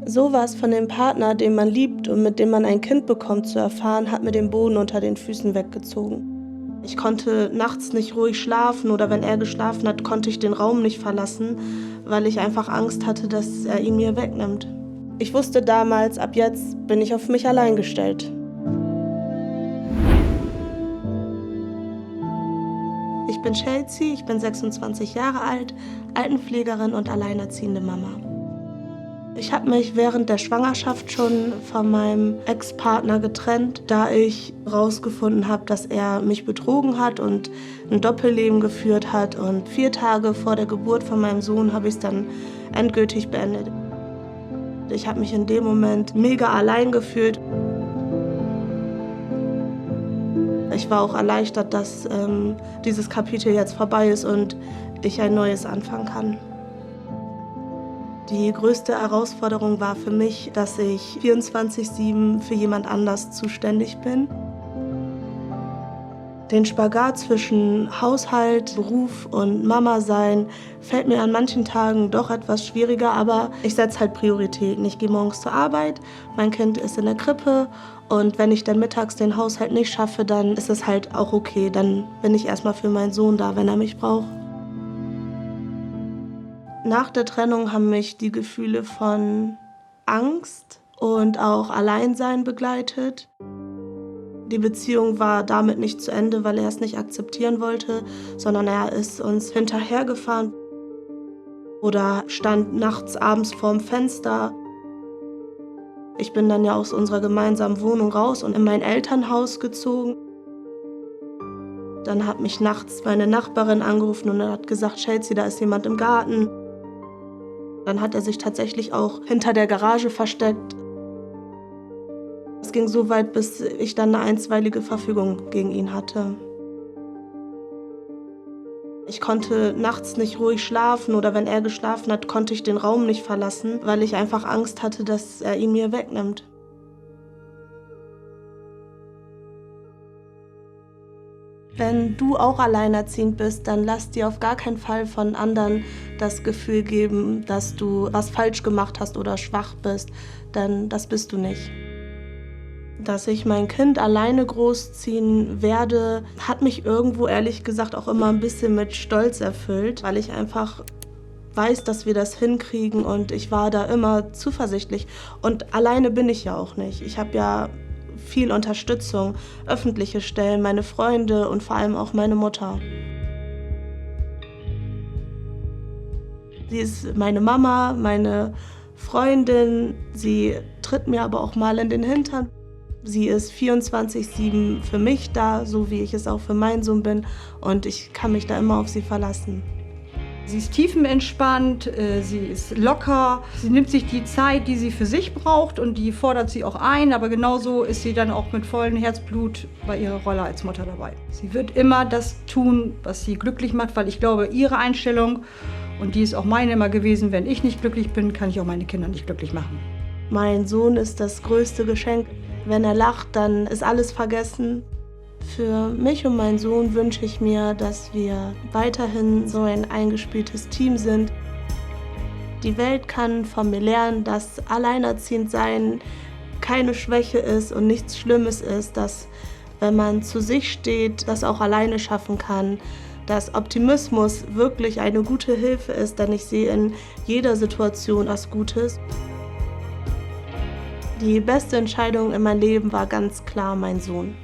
Sowas von dem Partner, den man liebt und mit dem man ein Kind bekommt, zu erfahren, hat mir den Boden unter den Füßen weggezogen. Ich konnte nachts nicht ruhig schlafen oder wenn er geschlafen hat, konnte ich den Raum nicht verlassen, weil ich einfach Angst hatte, dass er ihn mir wegnimmt. Ich wusste damals, ab jetzt bin ich auf mich allein gestellt. Ich bin Chelsea, ich bin 26 Jahre alt, Altenpflegerin und alleinerziehende Mama. Ich habe mich während der Schwangerschaft schon von meinem Ex-Partner getrennt, da ich herausgefunden habe, dass er mich betrogen hat und ein Doppelleben geführt hat. Und 4 Tage vor der Geburt von meinem Sohn habe ich es dann endgültig beendet. Ich habe mich in dem Moment mega allein gefühlt. Ich war auch erleichtert, dass dieses Kapitel jetzt vorbei ist und ich ein neues anfangen kann. Die größte Herausforderung war für mich, dass ich 24/7 für jemand anders zuständig bin. Den Spagat zwischen Haushalt, Beruf und Mama sein fällt mir an manchen Tagen doch etwas schwieriger, aber ich setze halt Prioritäten. Ich gehe morgens zur Arbeit, mein Kind ist in der Krippe und wenn ich dann mittags den Haushalt nicht schaffe, dann ist es halt auch okay. Dann bin ich erstmal für meinen Sohn da, wenn er mich braucht. Nach der Trennung haben mich die Gefühle von Angst und auch Alleinsein begleitet. Die Beziehung war damit nicht zu Ende, weil er es nicht akzeptieren wollte, sondern er ist uns hinterhergefahren oder stand nachts, abends vorm Fenster. Ich bin dann ja aus unserer gemeinsamen Wohnung raus und in mein Elternhaus gezogen. Dann hat mich nachts meine Nachbarin angerufen und hat gesagt, Chelsea, da ist jemand im Garten. Dann hat er sich tatsächlich auch hinter der Garage versteckt. Es ging so weit, bis ich dann eine einstweilige Verfügung gegen ihn hatte. Ich konnte nachts nicht ruhig schlafen oder wenn er geschlafen hat, konnte ich den Raum nicht verlassen, weil ich einfach Angst hatte, dass er ihn mir wegnimmt. Wenn du auch alleinerziehend bist, dann lass dir auf gar keinen Fall von anderen das Gefühl geben, dass du was falsch gemacht hast oder schwach bist, denn das bist du nicht. Dass ich mein Kind alleine großziehen werde, hat mich irgendwo ehrlich gesagt auch immer ein bisschen mit Stolz erfüllt, weil ich einfach weiß, dass wir das hinkriegen und ich war da immer zuversichtlich. Und alleine bin ich ja auch nicht. Ich habe ja viel Unterstützung, öffentliche Stellen, meine Freunde und vor allem auch meine Mutter. Sie ist meine Mama, meine Freundin, sie tritt mir aber auch mal in den Hintern. Sie ist 24/7 für mich da, so wie ich es auch für meinen Sohn bin und ich kann mich da immer auf sie verlassen. Sie ist tiefenentspannt, sie ist locker, sie nimmt sich die Zeit, die sie für sich braucht und die fordert sie auch ein, aber genauso ist sie dann auch mit vollem Herzblut bei ihrer Rolle als Mutter dabei. Sie wird immer das tun, was sie glücklich macht, weil ich glaube, ihre Einstellung, und die ist auch meine immer gewesen, wenn ich nicht glücklich bin, kann ich auch meine Kinder nicht glücklich machen. Mein Sohn ist das größte Geschenk. Wenn er lacht, dann ist alles vergessen. Für mich und meinen Sohn wünsche ich mir, dass wir weiterhin so ein eingespieltes Team sind. Die Welt kann von mir lernen, dass alleinerziehend sein keine Schwäche ist und nichts Schlimmes ist, dass wenn man zu sich steht, das auch alleine schaffen kann, dass Optimismus wirklich eine gute Hilfe ist, denn ich sehe in jeder Situation was Gutes. Die beste Entscheidung in meinem Leben war ganz klar mein Sohn.